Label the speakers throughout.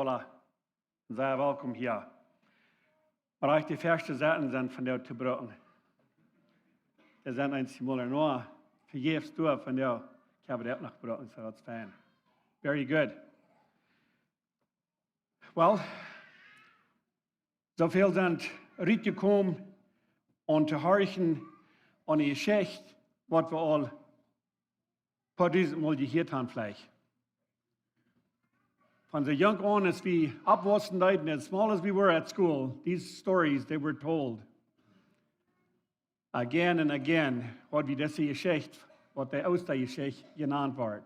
Speaker 1: alle sehr welkom hier. Maar ook die verste zaten zijn van jou te brengen. Er zijn een similar nog vergeefs door van jou. Ik heb het ook nog brengen, so that's fine. Very good. Well, zoveel zijn uitgekomen om te horen aan de geschichte wat we al paar duizend Mal gehört haben vielleicht. Von so young on as we abwachsen and as small as we were at school, these stories, they were told. Again and again, wat wie diese Geschichte, wat der aus der Geschichte genannt wird.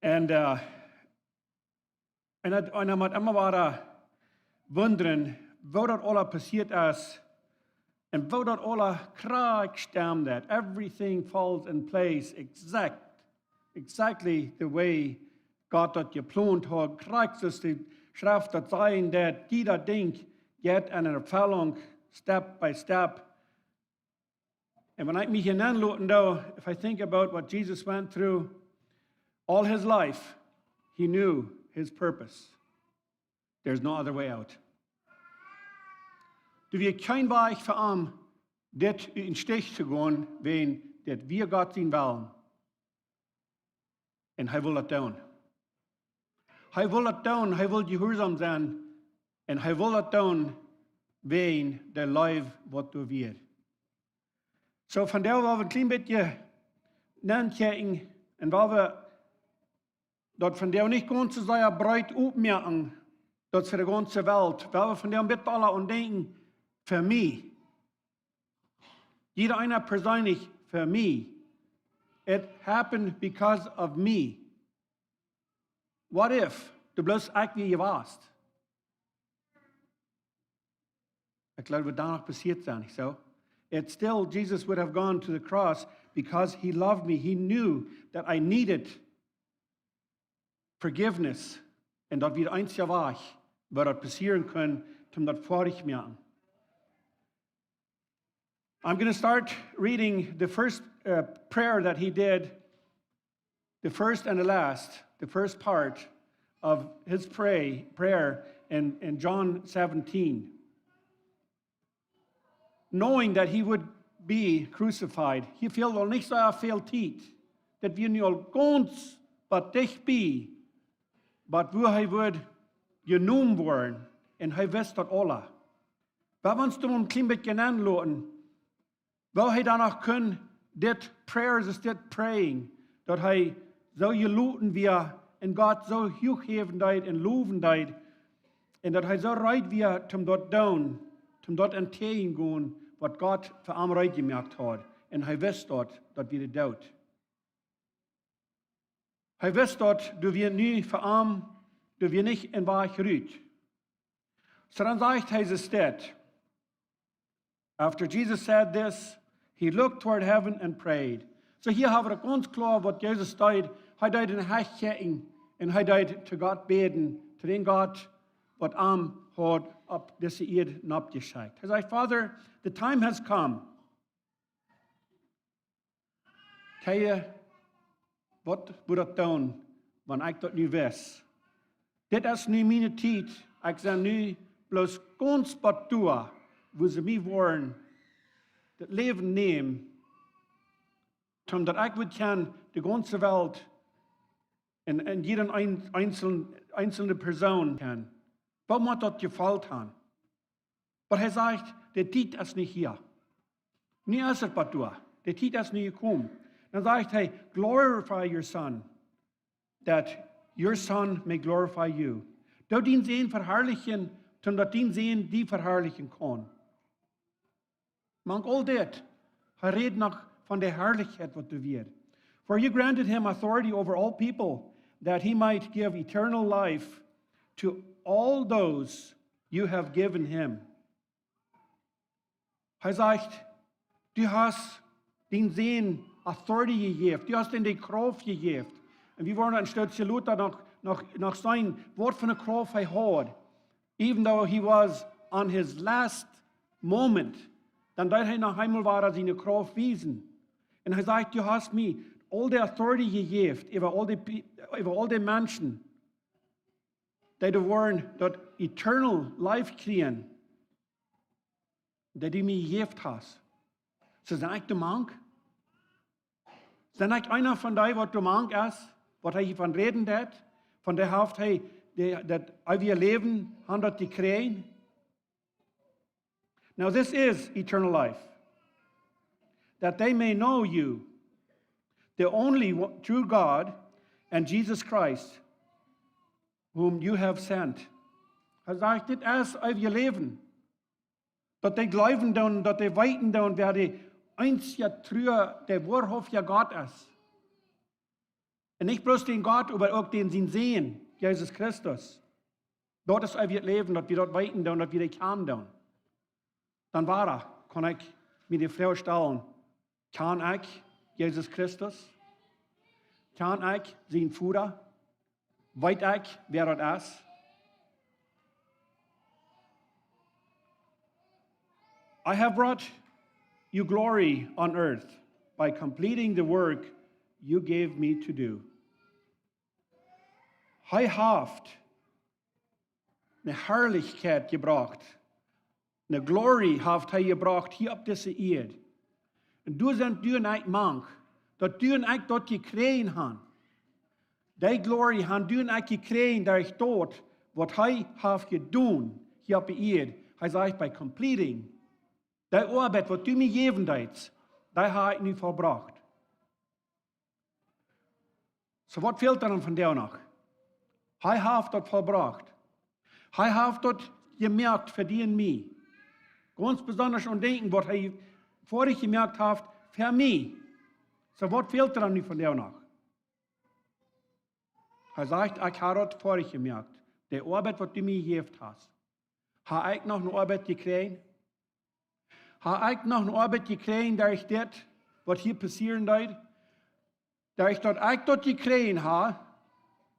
Speaker 1: Und einer hat immer wieder wundern, wo das alles passiert ist und wo das alles Krieg stammt. Everything falls in place exactly the way God dat geplant hat. Kriegt es die Schrift dat sein, dass jeder Ding geht in Erfüllung, step by step. And when I mich hineinlassen, though, if I think about what Jesus went through all his life, he knew his purpose. There's no other way out. Du wirst kein Weg für ihn, das in den Stich zu gehen, wenn wir Gott sehen wollen. Und er will das tun. Er will das tun, er will gehorsam sein, und er will das tun, wenn der Leib was du wirst. So von der wollen wir ein klein bisschen nachdenken, und weil wir dort von der nicht ganz so sehr breit aufmerken, dort für die ganze Welt, weil wir von der bitte alle und denken, für mich. Jeder einer persönlich für mich. It happened because of me. What if du bloß echt wie ihr warst? Ich glaube, wird danach passiert sein, nicht so? It's still, Jesus would have gone to the cross because he loved me. He knew that I needed forgiveness. Und dass wir eins ja war, was das passieren können, um das vorig machen. I'm going to start reading the first prayer that he did, the first and the last, the first part of his prayer in John 17. Knowing that he would be crucified, he felt wel nicht so viel Zeit, dass wir nicht ganz bei dich be, but wo er wird genommen worden, und er weiß das alle. Wenn wir uns ein klein bisschen anlassen, weil er danach können, das Prayer ist das Praying, dass er so geluten wir und Gott so hochheben und loben und dass er so reit wir zum dort down, zum dort entgegengehen, was Gott für ihn reit gemerkt hat. Und er weiß dort, dass wir das tut. Er weiß dort, dass wir nie für ihn, dass wir nicht in Wahrheit rüht. So dann sagt er es steht. After Jesus said this, he looked toward heaven and prayed. So hier haben wir ganz klar, was Jesus deed. Er deed in Herz checken und er deed zu Gott beten, zu dem Gott, was hat auf diese Erde abgeschickt. Er sagt, Father, the time has come. Kijk, wat moet ik doen, want ik dat nu weet. Dit is nu mijn tijd. Ik ben nu bloos ganz betua, wo ze mij worden, het leven nemen, omdat ik wil kan de ganze Welt en jeder einzelne Person kan. Wat moet dat gefallen haben? Aber er sagt, der Tijd ist nicht hier. Nie ist es betua. Der Tijd ist nicht gekommen. Dann sagt er, glorify your son, that your son may glorify you. Du ihn sehen verherrlichen, damit ihn sehen, die verherrlichen kann. Man all das, er redet noch von der Herrlichkeit, was du wirst. For you granted him authority over all people, that he might give eternal life to all those you have given him. Er sagt, du hast den Sehen Authority gegeben, du hast ihm die Kraft gegeben. Und wir wollen ein Stück Luther nach sein Wort von der Kraft er hat. Even though he was on his last moment, dann wird er noch einmal war seine Kraft wiesen. Und er sagt, du hast mir all the authority gegeben über all die Menschen. dat du wollen dat eternal life kriegen, dat du mir gegeven hast. So zijn ik de mank? Zijn ik einer van die wat de mank is? Wat hij van reden deed? Van der hoofd hij dat wir leven, han dat die krijgen? Now this is eternal life. That they may know you, the only true God, and Jesus Christ, whom you have sent. Hij zegt, dit is wir leven. Dat die geloven doen, dat die weten doen, wer die einzige true, der wahrhaftige Gott ist. Und nicht bloß den Gott, aber auch den sie sehen, Jesus Christus. Dort ist wir leben, dass wir dort weten doen, dass wir die kann doen. Dann kann ich mir die Frage stellen, kann ich Jesus Christus? Kann ich sein Vater? Weiß ich, wer das ist? I have brought you glory on earth by completing the work you gave me to do. Hij heeft eine Herrlichkeit gebracht. Eine Glory heeft hij gebracht hier op deze Erde. En du sind du en ik mank, dat du en ik dat gekregen han. Die Glory han du en ik gekregen, dat ik dort, wat hij heeft gedaan hier op de Erde. Hij zegt, by completing. Die Arbeit, wat du mir gegeven hebt, die habe ich nu volbracht. So, wat fehlt dann von der noch? Hij heeft dat volbracht. Hij heeft dat gemerkt für die und mich. Ganz besonders an denken, was er vorher gemerkt hat, für mich. So, was fehlt dann nu von der noch? Er sagt, ich habe das vorher gemerkt. Die Arbeit, was du mir gegeben hast. Habe ich noch eine Arbeit gekriegt? Habe ich noch eine Arbeit gekriegt, da ich das, was hier passieren wird? Da ich dort gekriegt habe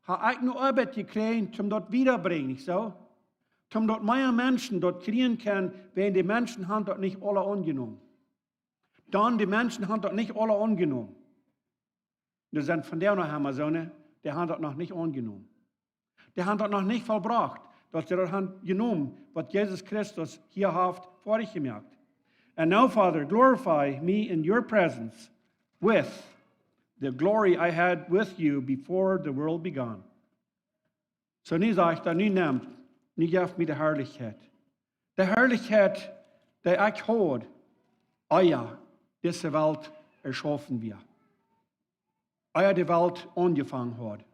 Speaker 1: ich eine Arbeit gekriegt, um dort wiederbringen, so? Um dort mehr Menschen dort kriegen können, wenn die Menschen haben dort nicht alle angenommen. Dann die Menschen haben dort nicht alle angenommen. Wir sind von der noch einmal so, ne? Die haben dort noch nicht angenommen. Die haben dort noch nicht vollbracht, dass sie dort haben genommen, was Jesus Christus hier hat vorgemerkt. And now, Father, glorify me in your presence with the glory I had with you before the world began. So nu sagt er, nu nehmt, nu geeft mir die Herrlichkeit. Die Herrlichkeit, die ich habe, euer diese Welt erschaffen wir. Euer die Welt angefangen hat.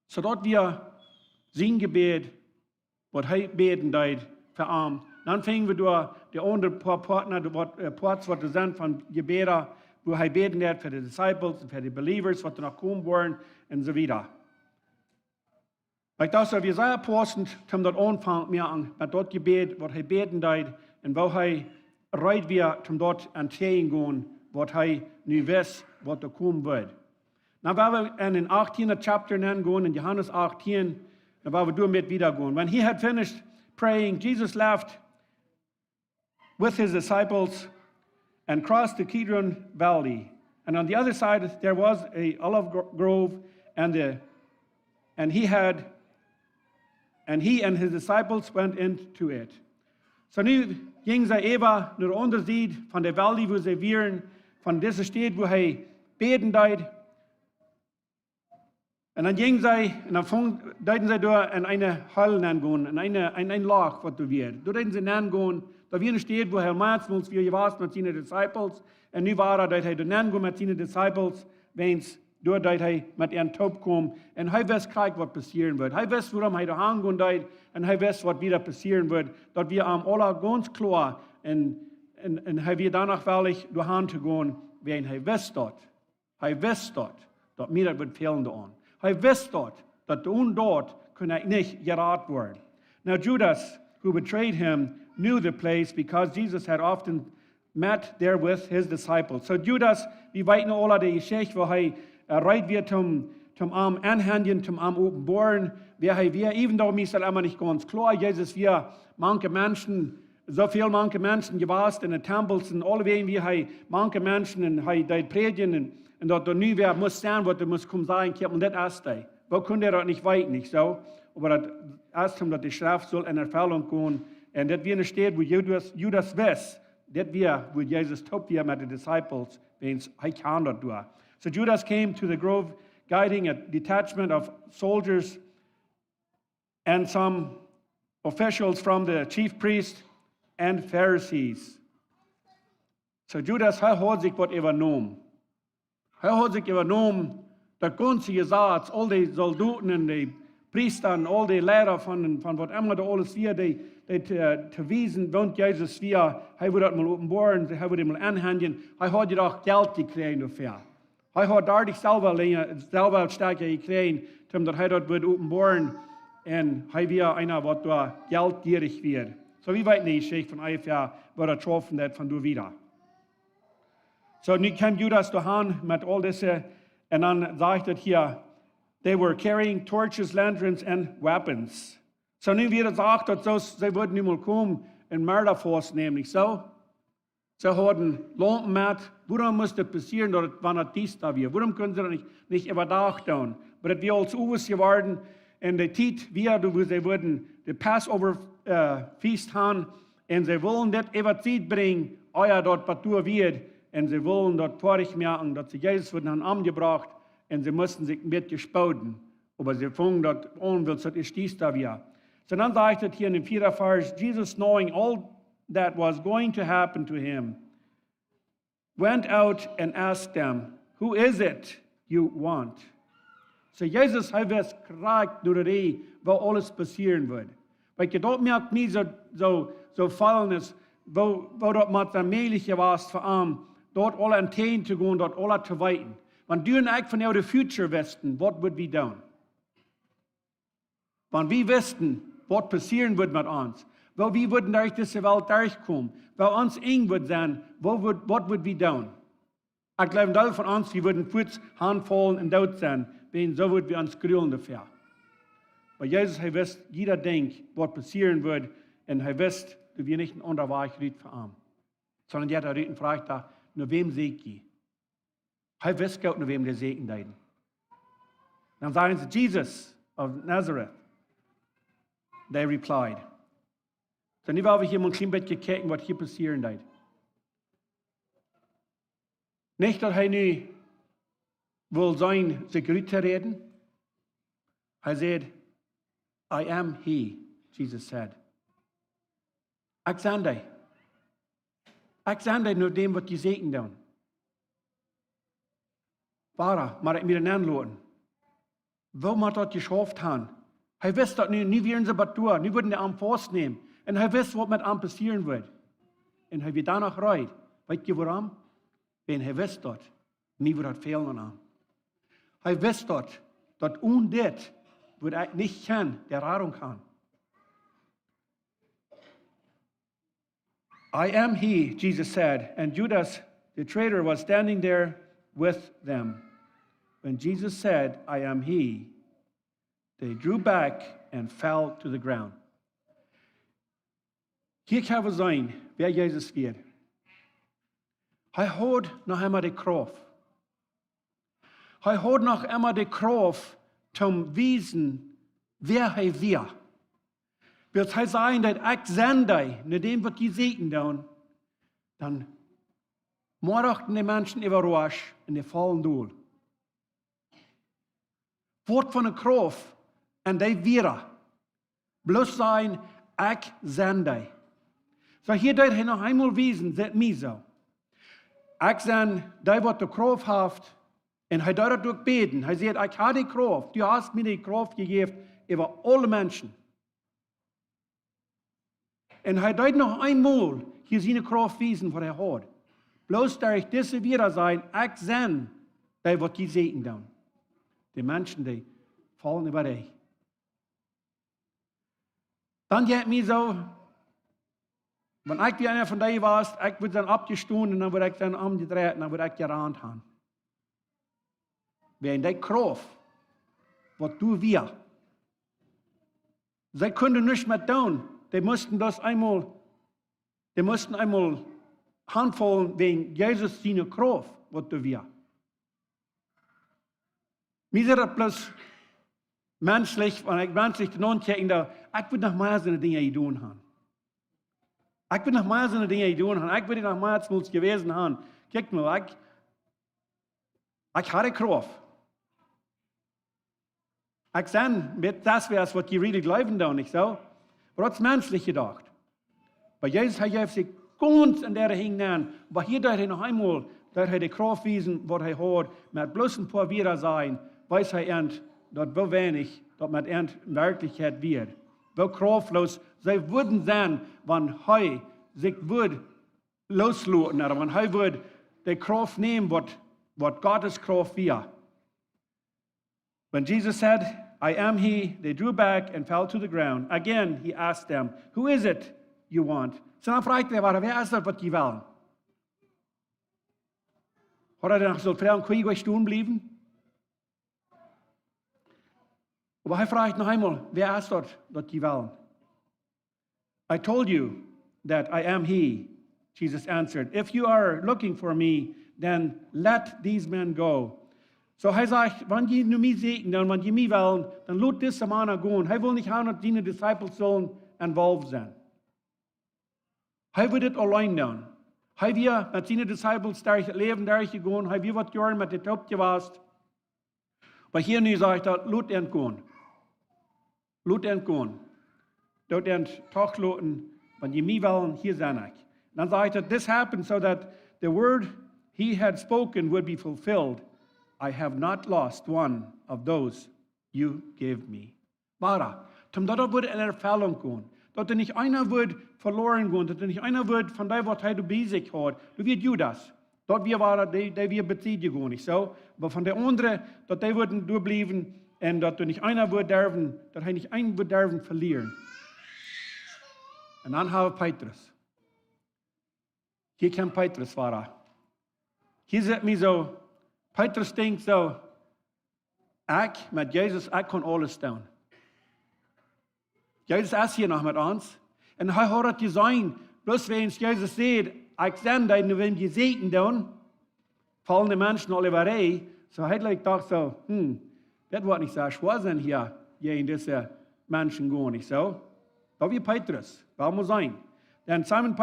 Speaker 1: So dass wir sein Gebet, was er beten deit, verarmt. Dann fingen wir durch die anderen Partner, Parts, was sind von Gebeten, wo er beten wird für die Disciples und für die Believers, was noch kommen wollen und so weiter. Weil das, wir sehr passend, zum dort anfangen mir an, mit dort Gebet, was er beten deit, und wo er reit wir, zum dort entgehen, was er nu weiß, was da kommen wird. Dann werden wir in den 18. Chapter gehen, in Johannes 18, dann werden wir damit wieder gehen. When he had finished praying, Jesus left with his disciples and crossed the Kidron Valley. And on the other side there was a olive grove, and he and his disciples went into it. So nu gingen sie eben naar de onderzijde van de Valley, wo sie waren, von dieser Stadt, wo er beten deed. Und dann gingen sie, und dann deuten sie da in eine Halle gehen, in ein Loch, was du wirst. Da deuten sie gehen, da wir eine Stadt, wo er meistens wir gewasst mit seinen Disciples, und nu war dass er da gehen mit seinen Disciples, wenn es dort er mit ihren Taub kommt, und er weiß gleich, was passieren wird. Er weiß, warum er da hingehen deut, und er weiß, was wieder passieren wird, dass wir am alle ganz klar, und er wird danach willig, dahin zu gehen, wenn er weiß dort, dass mir das wird fehlen da. Hij wist dat dort kon hij niet geraad worden. Now Judas, who betrayed him, knew the place because Jesus had often met there with his disciples. So Judas, we weten alle de geschichte, waar hij reit wird zum Arm anhängen, zum Arm openbaren, wer hij weer, even though mir ist immer nicht ganz klar, Jesus wir manche Menschen, so viel manche Menschen gewasst in den Tempels und alle wegen wie hij manche Menschen und hij deed predigen und dat er nu weer moet staan, wat er moet komen zijn, und das ist die. wo konnte er das nicht weit, nicht so? Aber das erst dass die Strafe soll in Erfüllung kommen. Und das wir steht, wo Judas weiß, das wir, wo Jesus top wir mit den Disciples, wenn es kann dort durch. So Judas came to the grove, guiding a detachment of soldiers and some officials from the chief priests and Pharisees. So Judas, hat sich was übernommen. Hat sich übernommen, das ganze Gesetz, all die Soldaten und die Priester und all die Lehrer von was immer da alles wir, die zu wiesen, wenn Jesus wir, er wird das mal offenbaren, er wird mal anhängen, er hat ja auch Geld gekriegt dafür. Er hat dadurch selber stärker gekriegt, dass er das wird offenbaren und er wird einer, was da geldgierig wird. So wie weit nicht, ich von ungefähr, was er getroffen hat von du wieder. So nun kam Judas dahin mit all diese, und dann sagt es hier, they were carrying torches, lanterns and weapons. So nun wird gesagt, dass sie würden nicht mal kommen und Mörder vornehmen, nicht so? Sie hatten Lampen mit, warum muss das passieren, wenn das dies da wird? Warum können sie das nicht überdacht tun? Aber das wird alles uwes geworden, und die Zeit wird, wo sie würden die Passover-Feast haben, und sie wollen das über Zeit bringen, euer dort Patur wird, und sie wollen dort vorig merken, dass sie Jesus wird an Arm gebracht, und sie mussten sich mit gespauten. Aber sie fangen dort an, weil es ist dies da wieder. So dann sagt es hier in dem 4. Vers, Jesus knowing all that was going to happen to him, went out and asked them, who is it you want? So Jesus hat es gefragt, durch die, wo alles passieren wird. Weil ich dort merkt nie so fallen ist, wo dort mit der Mähliche war, vor allem, dort alle Antennen zu gehen, dort alle zu weiten. Wenn du und ich von der Future wüssten, was wird wir tun? Wenn wir wüssten, was passieren wird mit uns, wo wir würden durch diese Welt durchkommen, wo uns eng wird sein, was wird wir tun? Ich glaube, alle von uns, wir würden kurz handfallen und tot sein, wenn so wird wir uns grülen dafür. Weil Jesus hat wisst, jeder denkt, was passieren wird, und er wisst, dass wir nicht ein anderer Weg reden für ihn. Sondern jeder redet und fragt, nur wem seht ihr? Er wisst Gott, nur wem der Segen deuten. Dann sagen sie, Jesus of Nazareth. They replied. So, nie habe ich hier mal ein klein bisschen gekeken, was hier passieren wird. Nicht, dass er nicht will sein Sekretär reden. Er sagt, I am he, Jesus said. Ich sende dich. Ich sende dich nur dem, was die Segen tun. Vater, mag ich mir den anlassen. Wo man das geschafft haben. Er wisst das nicht, nie werden sie was tun, nie würden die Arm festnehmen. Und er wisst, was mit ihm passieren wird. Und er wird danach reut. Weißt du warum? Wenn er wisst das, nie wird das fehlen an ihm. Er wisst das, dass ohne das, wird er nicht kann, der Rettung kann. I am he, Jesus said, and Judas, the traitor, was standing there with them. When Jesus said, I am he, they drew back and fell to the ground. Hier kann es sein, wer Jesus wird. Er hat noch einmal die Kraft. Er hat noch einmal die Kraft, zum Wissen, wer er wird. Will es sagen, dass ich sende, nicht dem, was die Segen tun, dann morgen die Menschen überrascht und die fallen durch. Wort von der Kraft und die wieder. Bloß sein, ich sende. So hier wird er noch einmal wiesen, seht mir so. Ich sende, die, was die Kraft hat, und er dort durch beten. Er sagt, ich habe die Kraft, du hast mir die Kraft gegeben über alle Menschen. Und er dort noch einmal hier seine Kraft wiesen, was er hat. Bloß durch diese wieder sein, ich sende, die, was die Segen tun. Die Menschen, die fallen über dich. Dann geht mir so, wenn ich wie einer von denen war, ich würde dann abgestunden und dann würde ich dann umgedreht und dann würde ich gerannt haben. Wenn die Kraft, was du wir, sie können nicht mehr tun. Die mussten einmal handvollen wegen Jesus seine Kraft, was du wir. Mir sagt das bloß, Menselijk, wanneer ik menselijk te aankijken, dat ik wil nog meer zijn dingen doen gaan. Ik wil nog meer zijn dingen doen gaan. Ik wil nog meer moet geweest gaan. Kijk maar, ik had een kracht. Ik zei, met dat was wat je really geloven dan, niet zo? Maar dat is menselijk gedacht. Maar Jezus heeft zich ganz in der hing aan. Maar hier dat hij nog eenmaal, dat hij de kracht wijzen, wat hij hoort, met bloß een paar wieder zijn, weiß hij eind, dat wel weinig, dat met eind werkelijkheid wird. Wel kraftlos, zij würden zijn, wanneer hij zich würde loslaten, oder wanneer hij würde de kraft nehmen, wat Gottes kraft wird. When Jesus said, I am he, they drew back and fell to the ground. Again, he asked them, who is it you want? Så dan vraagt hij, wer is dat wat je wil? Had hij dan gezegd, vrouw, kun je stehen blijven? Maar hij vraagt nog eenmaal, wer is dat je wil? I told you that I am he. Jesus answered, if you are looking for me, then let these men go. So hij zegt, wanneer je nu mij ziet, dan wanneer je mij wil, dan laat deze mannen gaan. Hij wil niet gaan dat die disciples zullen involved zijn. Hij wil dit alleen doen. Hij wil met zijn disciples daar het leven daar gegaan. Hij wil wat jaren met het opgewast. Maar hier nu zegt hij, laat hen gaan. Laat hen gaan. Laat hen toch laten, wanneer je mij wil, hier zijn ik. Dan zegt hij, this happened so that the word he had spoken would be fulfilled. I have not lost one of those you gave me. Maar, omdat er wordt in ervulling gaan. Dat er niet einer wordt verloren gaan. Dat er niet einer wordt van die wat hij bij zich had. Du weet Judas. Dat wir waren, die wir beziehen gaan, niet zo. Maar van de andere, dat die worden doorblijven. En dat er niet einer wordt derven, dat hij niet een wordt derven verlieren. En dan hebben we Petrus. Hier kan Petrus waren. Hier zit mij zo. Petrus denkt zo, ik met Jezus, ik kan alles doen. Jezus is hier nog met ons. En hij hoort het je zijn, bloß wenn Jezus zegt, ik zen dat nu wenn je zeten doen, vallen de mensen alle waarheen. So hij dacht zo, dat wordt niet zo schwer zijn hier, je in deze mensen gaan, niet zo. Dat wie Petrus, wel moet zijn. Then Simon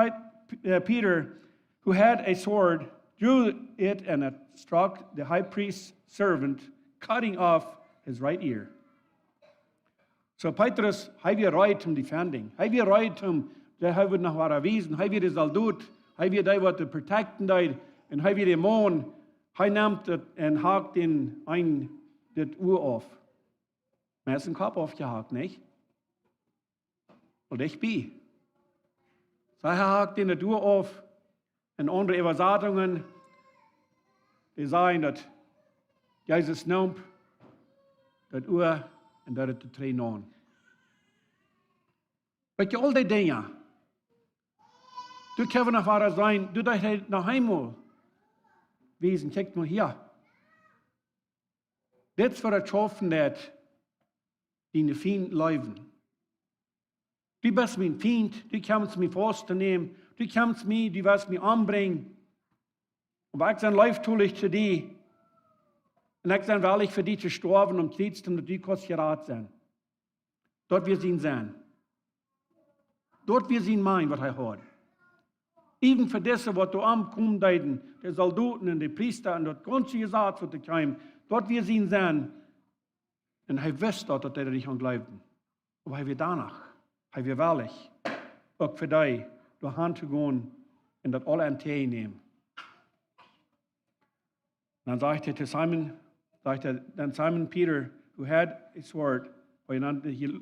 Speaker 1: Peter, who had a sword, drew it and it struck the high priest's servant, cutting off his right ear. So Petrus, hij weer right om defending. Hij weer right om, hij wordt nog wat wezen. Hij weer de soldaat. Hij weer die wat te protecten deed. En hij weer de man. Hij neemt het en haakt in een dit oor af. Maar is een kop afgehakt, niet? Wel dichtbij. So hij haakt in het oor af. En andere Übersetzungen, die sagen, dat Jezus nam dat oor en dat het de trainen aan. Weet je, al die dingen. Du kan nog waar zijn, du dat hij nog eenmaal wezen, kijk maar hier. Dit is voor het schaffen dat die de vriend leven. Du bist mijn vriend, du kannst mich vast te nemen, du kannst mich, du wirst mich anbringen. Aber ich bin leiftulich zu dir. Und ich bin wirklich für dich gestorben, um Christ und du kannst gerat sein. Dort wir ihn sein. Dort wir ihn meinen, was er hat. Even für das, was du ankommst, die Soldaten und die Priester und das ganze gesagt wird, dort wir ihn sein. Und er wusste dort, dass er nicht an glauben. Aber er wird danach, er wird wirklich, auch für dich, durch Hand zu gehen und das alle an Tee nehmen. Dann sagte er Simon Peter, who had a sword,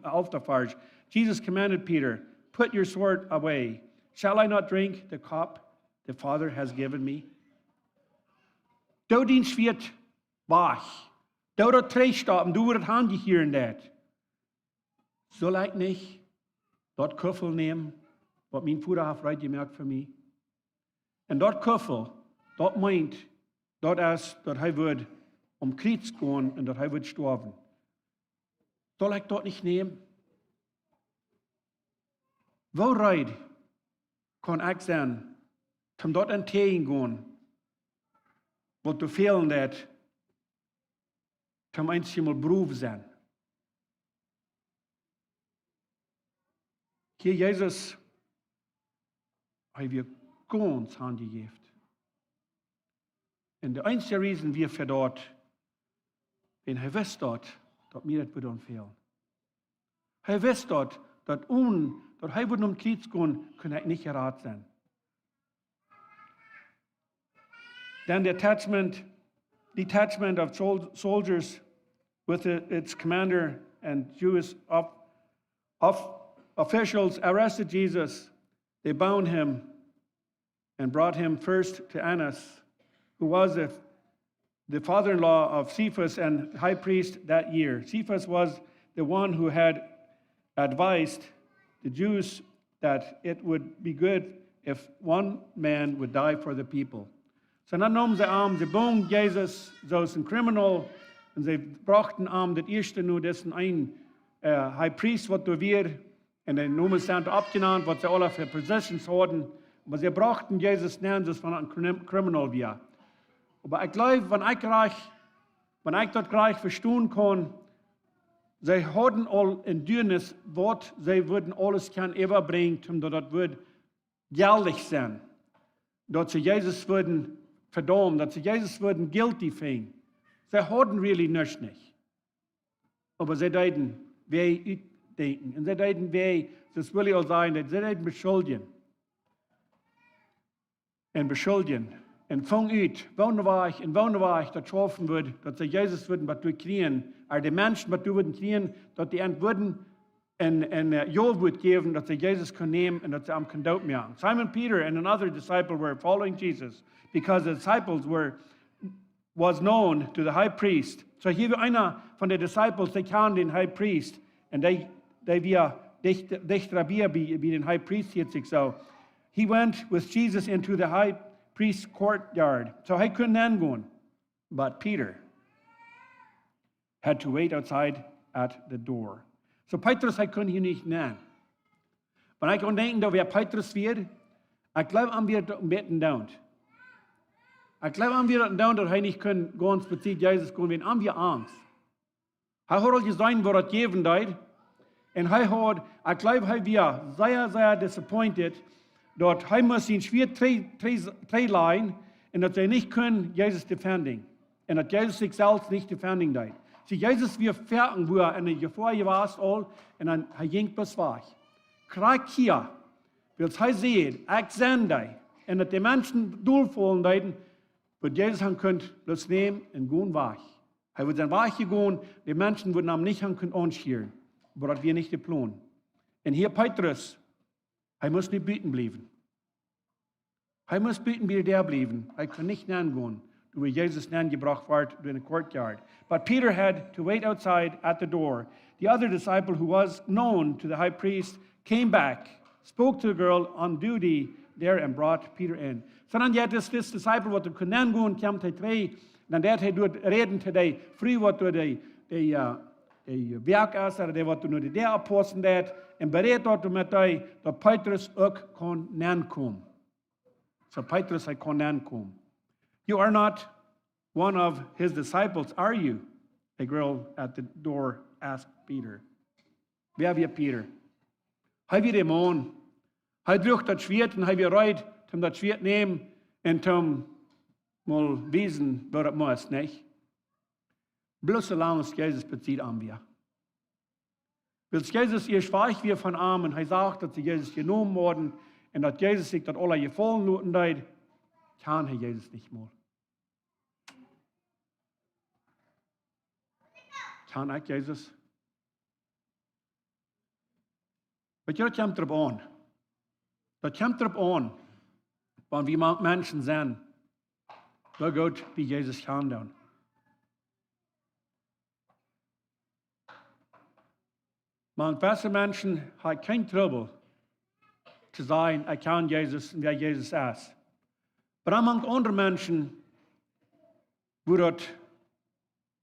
Speaker 1: auf der Farge, Jesus commanded Peter, put your sword away. Shall I not drink the cup the Father has given me? Du dien schwert wach. Du dat treestappen, du het handje hier en dat. Soll ich nicht dort Köffel nehmen, was mein Vater hat freigemerkt für mich? Und dort Köffel, dort meint, dort ist, dass er wird Kreuz gehen und dass er wird sterben. Soll ich dort nicht nehmen? Wo reid kann ich sein, um dort entgegen, was du fehlen dat, um einmal Beruf sein. hier Jesus, haben wir ganz handgegeben. Und der einzige Reason, wir für dort, wenn er wisst dort, dass mir das würde fehlen. Er wisst dort, dass er würde Krieg gehen, kann er nicht gerat sein. Then the detachment of soldiers with its commander and Jewish officials arrested Jesus. They bound him and brought him first to Annas, who was the father-in-law of Cephas and high priest that year. Cephas was the one who had advised the Jews that it would be good if one man would die for the people. So dann nahmen sie bogen Jesus, so ein Criminal, und sie brachten das erste nur dessen ein High Priest, was du wir, und den Namen sind abgenannt, was sie alle für Positions hatten, aber sie brachten Jesus nennen, das von einem Criminal wir. Aber ich glaube, wenn ich das gleich verstehen kann, sie hatten all in Dürnis, was sie würden alles kann überbringen, damit das wird geldig sein, dass sie Jesus würden verdammen, dass sie Jesus würden guilty finden. Sie hatten really nichts nicht. Aber sie dachten, wer denken. Und sie dachten, wer, das will ich auch sein, sie dachten beschuldigen. Und beschuldigen. Und von wann war ich, dass schaffen würde, dass sie Jesus würden, was du kriegen, die Menschen, was du würden kriegen, dass die würden ein Joel would geben, dass sie Jesus können nehmen und dass sie am Kondout machen. Simon Peter and another disciple were following Jesus because the disciples was known to the high priest. So hier war einer von den Disciples, der kannte den High Priest und der war dicht Rabbier wie den High Priest jetzt so. He went with Jesus into the high priest's courtyard. So he couldn't hingehen. But Peter had to wait outside at the door. So Petrus, hij kon hier nicht nennen. Wenn ich denke, da wer Petrus wird, ich glaube, an wir ein bisschen down. Ich glaube, an wir down, dass er nicht können, ganz bezieht Jesus gehen, wenn an wir Angst. Er hat gesehen, wo das geben deit. Und er hat, ich glaube, er war sehr, sehr disappointed, dass er muss ihn schwer treilen und dass er nicht können, Jesus defenden. Und dass Jesus sich selbst nicht defenden deit. So Jesus wir fertig, wo er in der vorher war, und dann er ging bis weg. Krieg hier, weil er sieht, ich sehen die, und dass die Menschen durchfallen deuten, wird Jesus han könnt bloß nehmen und gehen weg. Er wird dann weg gehen, die Menschen würden am nicht han können anschieren, aber das wir nicht die Plan. Und hier Petrus, er muss nicht beten bleiben. Er muss beten, wie der bleiben. Er kann nicht gehen. Where Jesus then gebracht ward in the courtyard. But Peter had to wait outside at the door. The other disciple, who was known to the high priest, came back, spoke to the girl on duty there, and brought Peter in. So dann hat this disciple, wat er kunnen gaan, kwam hij twee, dan dat hij doet reden today, früh wat door de werkeiser, de wat door de apostel dat, en bereid dat met hij, dat Petrus ook kon aankomen. So Petrus, hij kon aankomen. You are not one of his disciples, are you? A girl at the door asked Peter. Wer wir Peter? Hij wir dem Mann. Hij droeg dat Schwert en hij weer reit, om dat Schwert nemen en om mal wiesen, wo dat muss, nicht? Bloß solange es Jesus bezieht an wir. Weil Jesus ihr schweigt wir von Armen, hij sagt, dass sie Jesus genommen worden und dass Jesus sich dat alle gefallen noten deed, kann Herr Jesus nicht mal. Kann ich Jesus? Aber das kommt darauf an. Das kommt darauf an, wenn wir Menschen sind, wo Gott wie Jesus kann tun. Man, beste Menschen haben kein Trouble zu sagen, ich kann Jesus und wer Jesus ist. Aber manche andere Menschen, wo das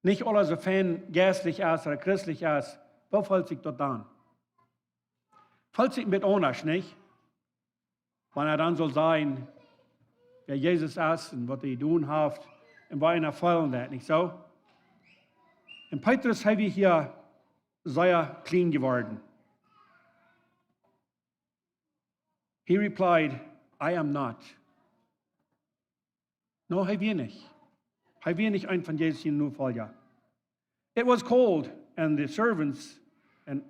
Speaker 1: nicht alle so fan geistlich ist oder christlich ist, wo fällt sich das an? Fällt sich mit anders, nicht? Wenn er dann soll sein, wer Jesus ist und was er tun hat, und war einer fallen das, nicht so? Und Petrus habe ich hier sehr clean geworden. He replied, I am not. No, hij weer niet. Hij weer niet een van Jezus in Nufolja. It was cold, and the servants and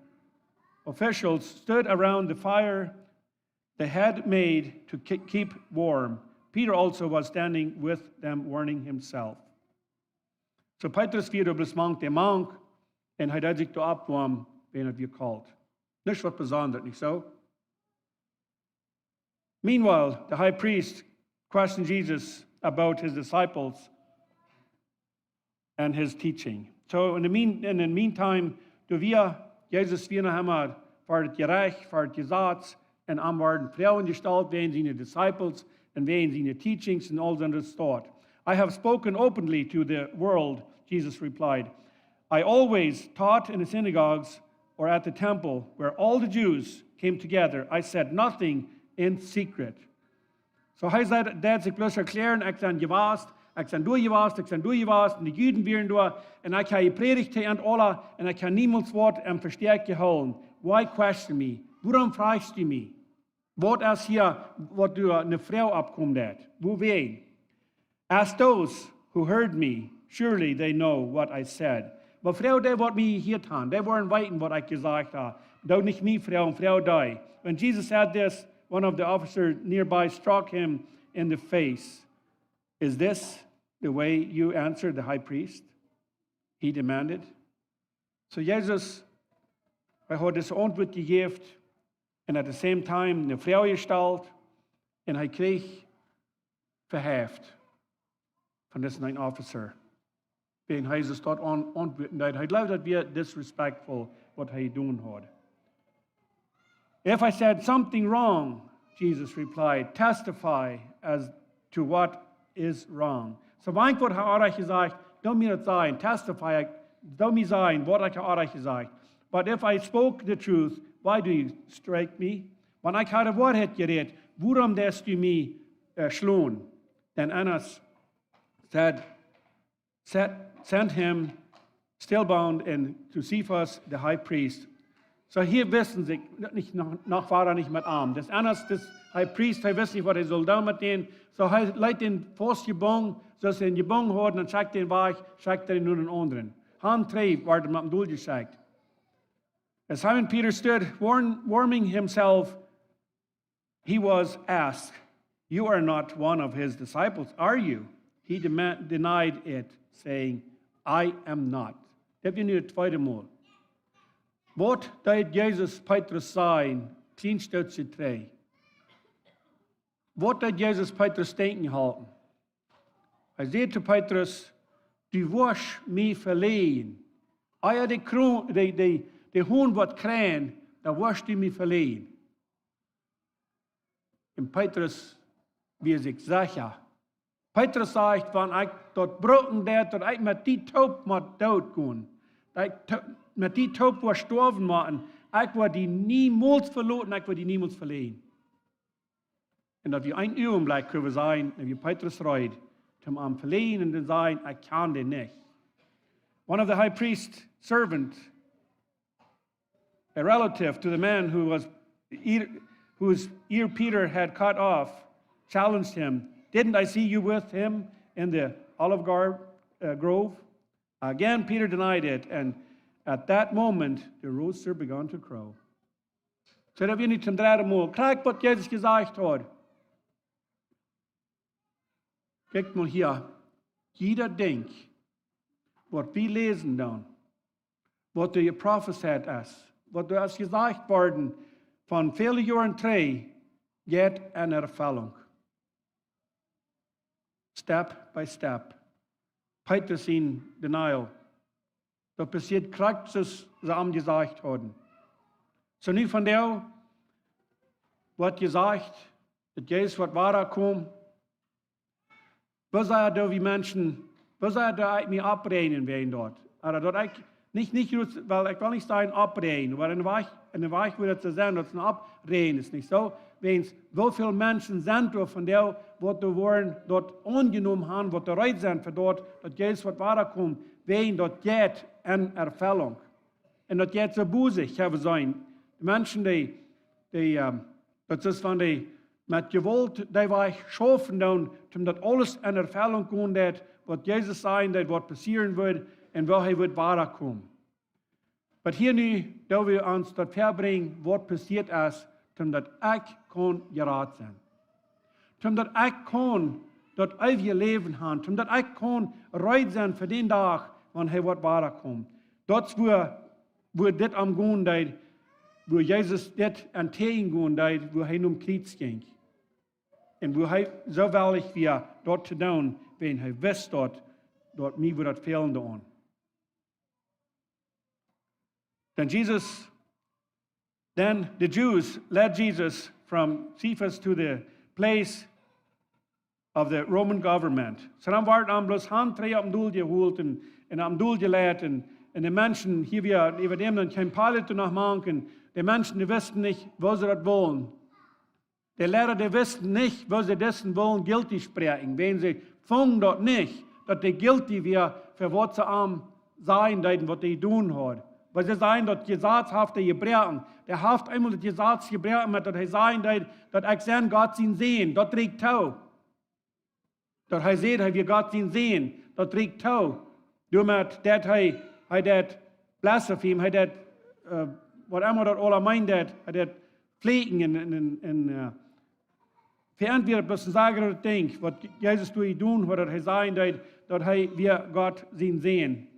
Speaker 1: officials stood around the fire they had made to keep warm. Peter also was standing with them, warming himself. So Petrus vierde op de smank de mank, en hij deed zich door opwarm, ben het weer koud. Niks wat bijzonder, niet zo? Meanwhile, the high priest questioned Jesus about his disciples and his teaching. So in the meantime, do wir Jesus wir haben für das Gerecht, für das Gesetz, und am waren Frauen gestellt, wegen seine Disciples, and wegen seine Teachings, and all that thought. I have spoken openly to the world, Jesus replied. I always taught in the synagogues or at the temple where all the Jews came together. I said nothing in secret. So hij zei dat zich plus erklären, ik ben gewaast, ik ben doorgewaast, ik ben doorgewaast, en de Juden werden door, en ik heb je predigte aan alle, en ik heb niemands woord en versterkt gehouden. Why question me? Waarom vraagst du me? Wat is hier, wat du een vrouw opkomt uit? Wo ween? As those who heard me, surely they know what I said. Maar vrouw, die wat mij hier gedaan, die waren weten wat ik gezegd heb. Dat niet mij vrouw, en vrouw die. When Jesus said this, one of the officers nearby struck him in the face. Is this the way you answer the high priest? He demanded. So Jesus, hij had this antwoord gegeven, en at the same time een vrouw gesteld, en hij kreeg verheft van deze officer. En hij is tot antwoorden dat hij gelooft dat we disrespectful wat hij doen had. If I said something wrong, Jesus replied, testify as to what is wrong. So wanneer wordt hij gezegd, doe me dat zijn, testify, doe me zijn wat ik had gezegd. But if I spoke the truth, why do you strike me? Wanneer ik had het woord het gereed, waarom des du me slaan? Then Annas sent him stillbound and to Cephas, the high priest. So hier wissen sie, noch war er nicht mit arm. Das Annas, das High Priest, er weiß nicht, was er soll da mit denen. So er leitet den fast gebungen, so dass er ihn gebungen hat, dann schickt den weg, schickt er ihn nur den anderen. Han treib, war er mit dem Dull geschickt. As Simon Peter stood warming himself, he was asked, you are not one of his disciples, are you? He denied it, saying, I am not. Dat heb je nu het tweede maal. Wat deed Jezus Petrus zijn, 10 stukje 3? Wat deed Jezus Petrus denken halten? Hij zei te Petrus, du was mij verleden. Als je de hoorn wat krijgt, dan was du mij verleden. En Petrus wie zich zeker. Petrus zegt, van ik tot broken deed, dat ik met die taub moet doodgaan. Dat ik met die taub was sterven maken. Ik word die niemals verloren, ik word die niemals verleden. En dat we een ogenblik kunnen zijn, en we Petrus rijdt, om am verleden en te zeggen, ik kan dit niet. One of the high priest's servant, a relative to the man whose ear Peter had cut off, challenged him. Didn't I see you with him in the olive grove? Again, Peter denied it, and at that moment, the rooster began to crow. So dat we niet ten derde maal. Kijk wat Jezus gezegd had. Kijk mal hier. Jeder denk, wat we lezen dan, wat de prophesied is, wat er is gezegd worden van vele jaren terug, gaat een ervulling. Step by step. Petrus in denial. Dat passiert krijgt zoals ze hem gezegd hadden. So nu van jou, wat gezegd, dat Jezus wat waar kwam, was er da wie Menschen, was er da ik me abreden wegen dort. Aber dort ik, nicht, weil ich will nicht sagen abreden, weil in der Weich würde es sein, dass es ein abreden ist, nicht so? Wens, wieviel Menschen sind da von der, wat de worden dort angenommen haben, wat de reit sind für dort, dat Jezus wat waar komt, wegen dort geht en ervulling. En dat geht so busig hebben zijn. De mensen die Dat is van die met geweld, die wij schaffen doen, omdat alles in Erfüllung komt, dat wat Jezus zei, dat wat passieren wird en waar hij wird weiterkommen. Maar hier nu, dat we ons dat verbrengen, wat passiert is, omdat ik kon geraad zijn. Omdat ik kon dat eeuwige leven hebben, omdat ik kon rijden zijn voor den dag, wanneer hij wordt weiterkommen. Dat is waar dit am gaan deed, waar Jezus dit aan tegen gaan deed, waar hij om Kreuz ging. En waar hij zo willig was, dat te doen, wenn hij wist dat mij wordt dat fehlende aan. Then the Jews led Jesus from Cephas to the place of the Roman government. So dan werd hem bloos handtree op een doel gehoord en op een doel geleid. En de mensen, hier weer, über dem dann kein Pilate noch machen, die Menschen, die wussten nicht, wo sie das wollen. Die Lehrer, die wussten nicht, wo sie dessen wollen, guilty sprechen. Wenn sie fangen dort nicht, dass die guilty wir für was sie am sein, was die tun hat. Weil sie sagen, dass gesetzhafte Gebrechen, der haft einmal das Gesetz gebrechen mit, dass er sagen, dass ich sein Gott ihn sehen, das trägt tau. Dass er sieht, wie Gott ihn sehen, das trägt tau. Damit, dass er das blaspheme, er das, was immer das alle meint, er das pflegen in verantwortlich müssen sagen, dass denk, was Jesus durch ihn tun hat, dass er sagen, dass wir Gott ihn sehen.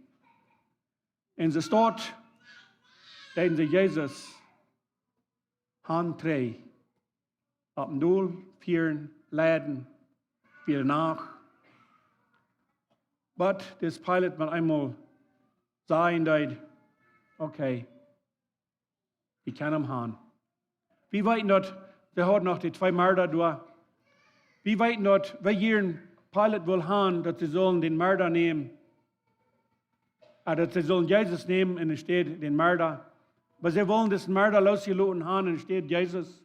Speaker 1: Und sie steht, dass sie Jesus handtrei, auf dem Doel führen, leiden, wieder nach. Aber das Pilot mal einmal sagen, dass, okay, ich kann ihn haben. Wie weit dort, der hat noch die 2 Mörder da. Wie weit dort, wer hier ein Pilot will haben, dass sie sollen den Mörder nehmen, dass sie sollen Jesus nehmen und es steht den Mörder. Aber sie wollen diesen Mörder losgelassen haben und es steht Jesus.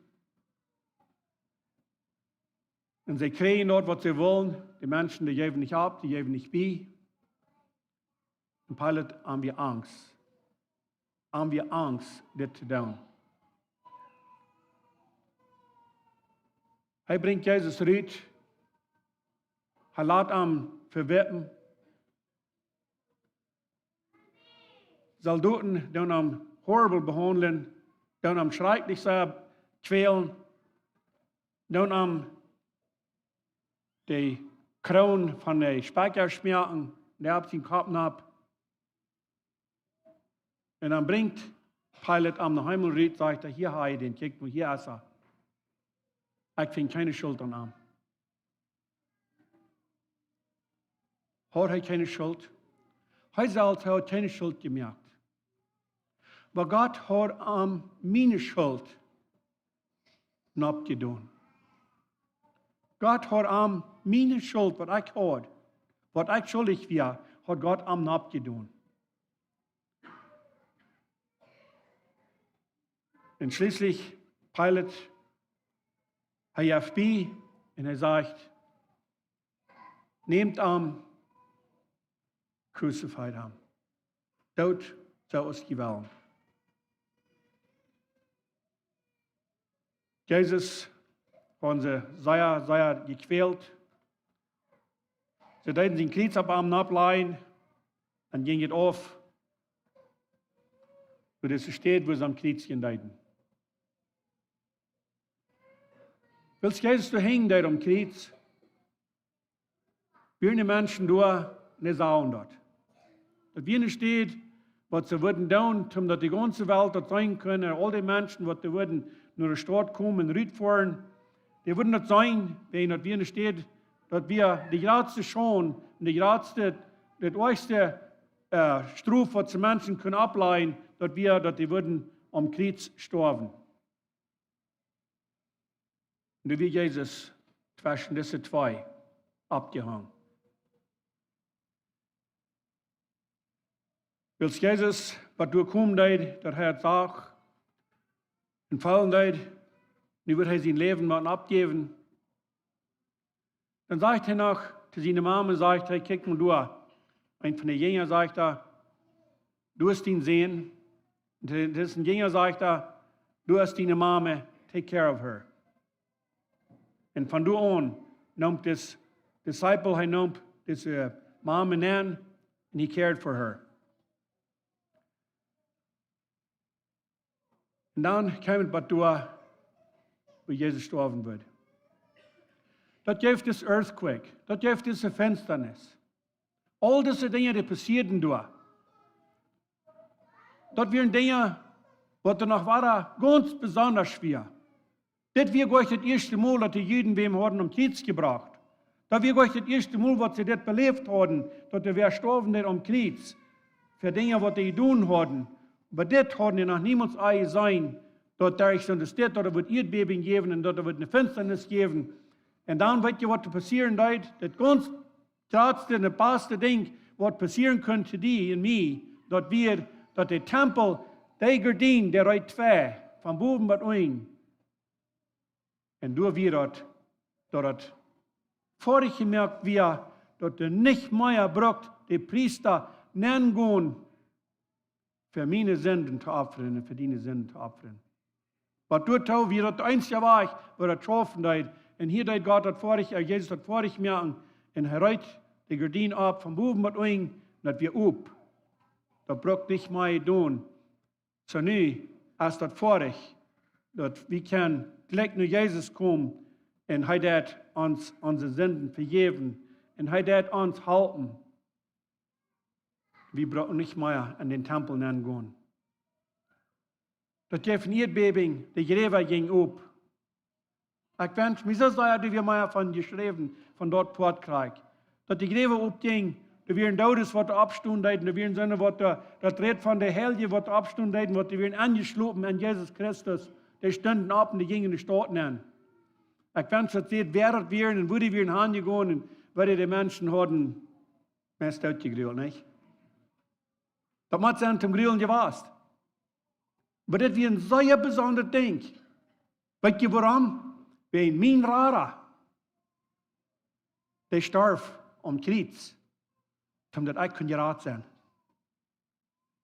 Speaker 1: Und sie kriegen dort, was sie wollen. Die Menschen, die geben nicht ab, die geben nicht bei. Und Pilot haben wir Angst. Haben wir Angst, das zu tun. Er bringt Jesus raus. Er lässt ihn verwirren. Soldaten, die ihn horrible behandeln, die ihn schrecklich quälen, die ihn die Kroon von den Speicher schmieren, der hat den Kopf ab. Und dann bringt Pilate am nach Himmel rein, sagt er, hier habe ich den, guck mal, hier ist er. Ich finde keine Schuld an ihm. Hat er keine Schuld? Er selbst hat keine Schuld gemerkt. Aber Gott hat ihm meine Schuld abgetan. Gott hat ihm meine Schuld, was ich hatte, was ich schuldig war, hat Gott ihm abgetan. Und schließlich Pilate, er jagt bei und er sagt, nehmt ihn, crucified ihn. Tod soll es gewählen. Jesus haben sie sehr gequält. Sie wollten den Kreuz auf ihm ableihen, dann ging es auf, wo das steht, wo sie am Kreuz gehen. Willst Jesus du hängen dort am Kreuz? Wie die Menschen da nicht sagen dort. Das wie nicht steht, was sie würden tun, damit die ganze Welt dort sein können, all die Menschen, was die würden nur der Stadt kommen und fahren, die würden das sein, wenn das wie nicht steht, dass wir die größte Schon und die größte, das erste Struf, was die Menschen können ableihen, dass die würden am Kreuz sterben. Und da wird Jesus zwischen diese 2 abgehangen. Willst Jesus, was du kommen deid, dass er sagt, und fallen deid, nu wird er sein Leben mal abgeben. Dann sagt er noch zu seiner Mama, sagt er, guck mal du, ein von den Jüngern sagt er, du hast ihn sehen. Und das ein Jünger sagt er, du hast deine Mama, take care of her. En van toen aan nam this disciple, hij nam this mom en aan, and he cared for her. En dan kwam het wat door, waar Jezus sterven wordt. Dat geeft this earthquake, dat geeft deze finsternis. Al deze dingen die passierden door. Dat waren dingen, wat er nog waren, ganz besonders schwer. Dit war gleich das erste Mal, dass die Juden wem haben Kreuz gebracht. Das war gleich das erste Mal, was sie das belebt haben, dass die wer gestorben sind am Kreuz. Für Dinge, was die getan haben. Aber das haben die noch niemals sein, dass da ich so das steht, dass wird Erdbeben geben und dass wird eine Finsternis geben. Und dann wird ja, was passieren wird, das ganz trotzdem und das beste Ding, was passieren könnte die und mir, dass der Tempel, der Gardin, der reicht zwei, von oben bis unten. Und du wirst, dass vorher gemerkt wird, dass du nicht mehr braucht, die Priester nennen gehen, für meine Sünden zu opfern und für deine Sünden zu opfern. Was du tust, wie das einzige war, wo er getroffen hat, und hier hat Gott das vorher, Jesus hat vorher merken, und er reiht die Gardine ab, von oben bis unten, dass wir up. Das braucht nicht mehr tun. So nu, als das vorher, dass wir können gleich nur Jesus kommen und er dat uns unsere Sünden vergeben und er dat uns halten. Wir brauchen nicht mehr an den Tempel gehen. Das gibt ein Erdbeben, die Gräber ging ab. Ich wünsche mir so sehr, dass wir mehr von geschrieben, von dort Portkrieg. Dass die Gräber abgingen, da wären Todes, was da abstunden, da wären Söhne, was da dreht von der Helge, was da abstunden, was die wären angeschlossen an Jesus Christus. Die standen ab und die gingen die Stadt an. Ich wünsche, dass sie wer das wären und wo die wären hingegangen und wo die Menschen hatten, meist ausgegrillt, nicht? Das muss sie zum Grillen gewusst. Aber das wäre ein sehr besonderes Ding. Weißt ihr warum? Weil mein Rara, der starb am Kreuz, damit ich gerat sein.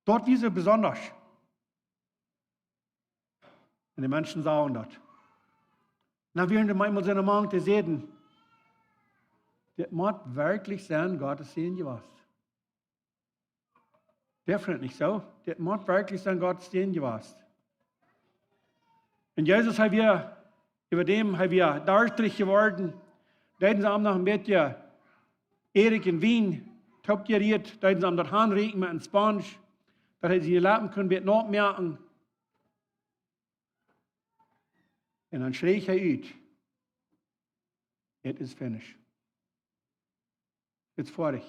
Speaker 1: Dort war sie besonders. Und die Menschen sahen das. Dann werden die manchmal so eine Mann, die sehen, das muss wirklich sein, Gottes Sehen gewusst. Definitiv nicht so. Das muss wirklich sein, Gottes Sehen gewusst. Und Jesus hat wir, über dem haben wir deutlich geworden, da haben sie am noch ein bisschen Erik in Wien, top geriert, da haben sie am das Hand riechen mit einem Sponge, da hätten sie lappen können, wird noch merken. Und dann schrie ich out, it is finished. It's fertig.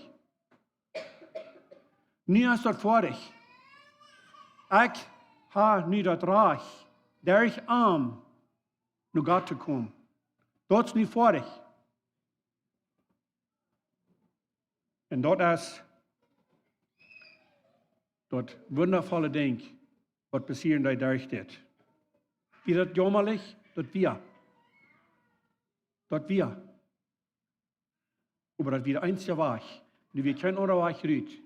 Speaker 1: Nu is dat fertig. Ik ga nu dat reich, der ich arm, naar Gott te komen. Dat is nu fertig. En dat is dat wundervolle ding, wat passieren da durch dit. Wie dat jammerlich, dat wir. Dat wir. Aber dat wir einzige Weg, die wir kein anderer Weg rüht.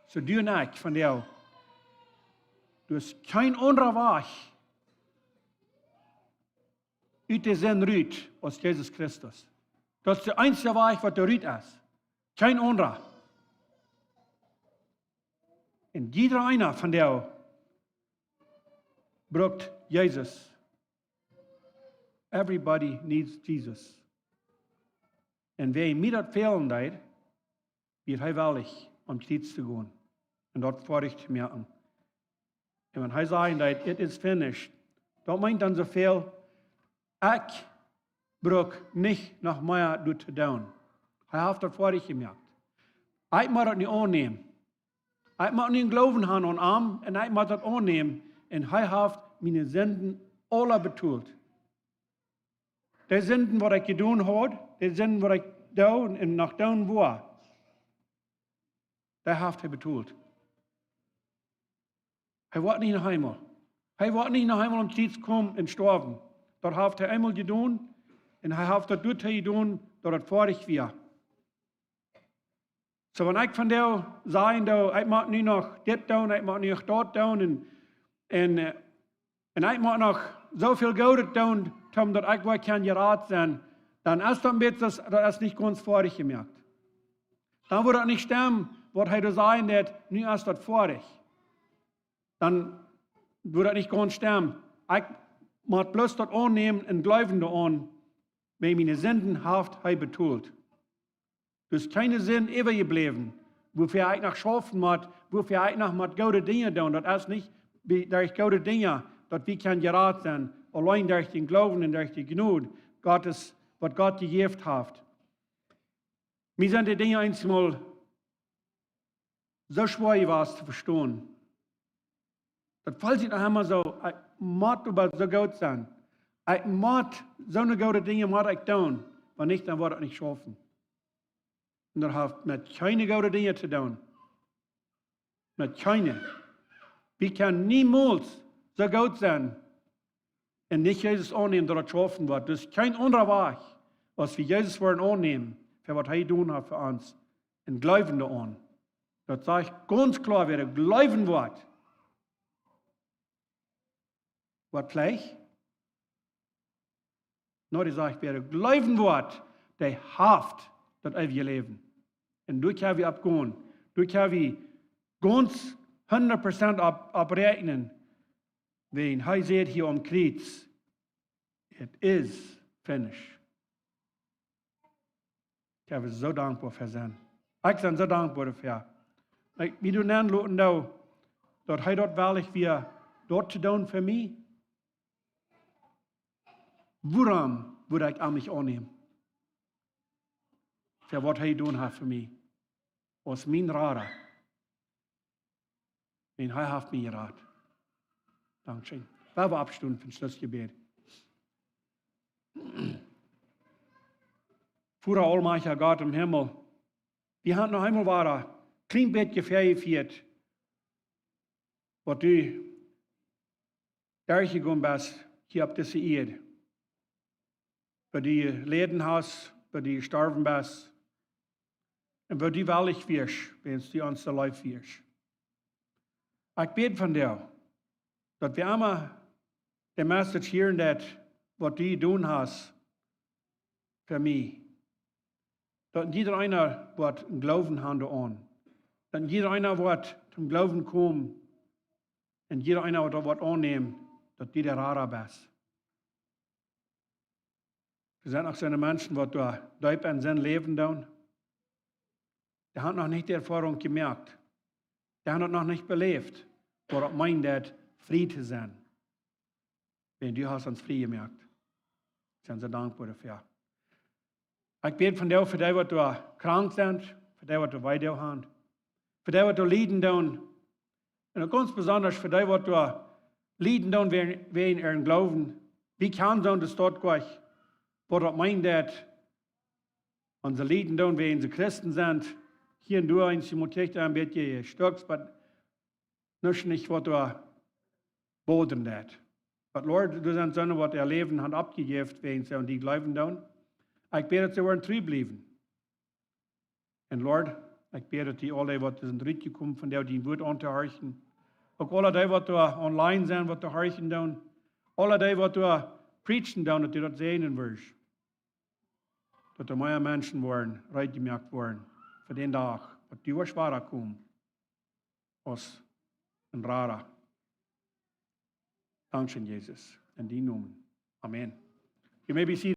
Speaker 1: So du und ich von dir, du hast kein anderer Weg, uit der Sinn rüht, als Jesus Christus. Das ist der einzige Weg, was der rüht ist. Kein anderer. Und jeder einer von dir braucht Jesus. Everybody needs Jesus. Und wer mir das fehlen wird, wird er willig, am Kreuz zu gehen und dort fertig zu merken. Und wenn er sagt, it is finished, das meint dann so viel, ich brauche nicht noch mehr zu tun. Er hat das fertig gemerkt. Ich muss das nicht annehmen. Ich muss nicht glauben haben und arm, und ich muss das annehmen. Und er hat meine Sünden alle betont. Die Sünden, die ich getan habe, die Sünden, die ich da und noch da war, der hat er betont. Er war nicht noch einmal. Er war nicht noch einmal am Kreuz kommen und sterben. Das hat er einmal getan und er hat das dort getan, dass er fertig war. So, wenn ich von dir sagen, ich mag nicht noch das tun, ich mag nicht dort tun und ich mag noch so viel Geld tun, Tom, dass ich wohl kein Gerat sein, dann erst dann wird das nicht ganz vorig gemerkt. Dann wird er nicht stimmen, was er sagen wird, nu erst das vorig. Dann wird er nicht ganz stimmen. Ich muss bloß das annehmen und glauben daran, wenn meine Sünden haft er betult. Dus keine Sinn übergeblieben, wofür ich noch schaffen muss, wofür ich noch mit gute Dinge tun. Das ist nicht durch gute Dinge, dass wir kein Gerat sein, allein durch den Glauben und durch die Gnade Gottes, was Gott gegeben hat. Mir sind die Dinge einmal so schwer was zu verstehen. Das fällt sich noch einmal so, ich muss aber so gut sein. Ich muss so eine gute Dinge muss ich tun, wenn nicht, dann wird ich nicht schaffen. Und das hat mit keine guten Dinge zu tun. Mit keine. Wir können niemals so gut sein und nicht Jesus annehmen, dass er schaffen wird. Das ist kein anderer Weg, was wir Jesus wollen annehmen, für was er tun hat für uns. Und glauben daran. Das sage ich ganz klar, wer glauben wird. Was gleich? Nur die sagt, wer glauben wird, der haft das ewige Leben. Und durch können wir abgehen. Durch können wir ganz 100% abrechnen, wenn er sagt hier am Kreuz, it is finished. Ich bin so dankbar für sein. Ich bin so dankbar dafür. Wie du nennen lassen, dass er dort wirklich wir dort zu tun für mich. Woran würde ich an mich annehmen? Für was er tun hat für mich. Aus mein Rat. Wenn er hat mir gerat. Dankeschön. Wir abstunden für das Schlussgebet. Vater allmächtiger Gott im Himmel, wir haben noch einmal ein klein bisschen gefeiert, was du durchgegangen bist hier auf dieser Erde. Bei dir Leben hast, bei dir gestorben bist. Und bei dir wellig wirst, wenn du uns der Leib wirst. Ich bete von dir, dass wir immer die Message hören, was du tun hast für mich. Dass jeder einer wird Glauben haben an. Dass jeder einer wird zum Glauben kommen. Und jeder einer wird annehmen, dass du der Rara bist. Wir sind auch so eine Menschen, die Leib in sein Leben tun. Die haben noch nicht die Erfahrung gemerkt. Die haben noch nicht belebt, was es meint, frei zu sein. Wenn du hast uns frei gemerkt. Wir sind so dankbar dafür. Ich bete von dir für die, die krank sind, für die, die weiter haben, für die, die leiden tun. Und ganz besonders für die, die leiden tun wegen ihren Glauben. Wie kann das dort gleich? Was es meint, unsere leiden tun, wegen sie Christen sind. Hier und da, sie muss ein bisschen stärker, aber nicht, was du boden hat. Aber Lord, du sind so, was ihr Leben hat abgegeben, wegen sie und die glauben tun. Ich bete, dass sie wollen treu bleiben. Und Lord, ich bete, dass die alle, die sind zurückgekommen, von der die Wort unterhorchen. Auch alle die, die online sind, die horchen tun. Alle die, die preachen tun, dass die das sehen wirst. Dass die mehr Menschen waren, reich gemerkt waren, für den Tag, dass die war schwerer kommen, als ein Rara. Dankeschön, Jesus. In die Namen. Amen. You may be seated.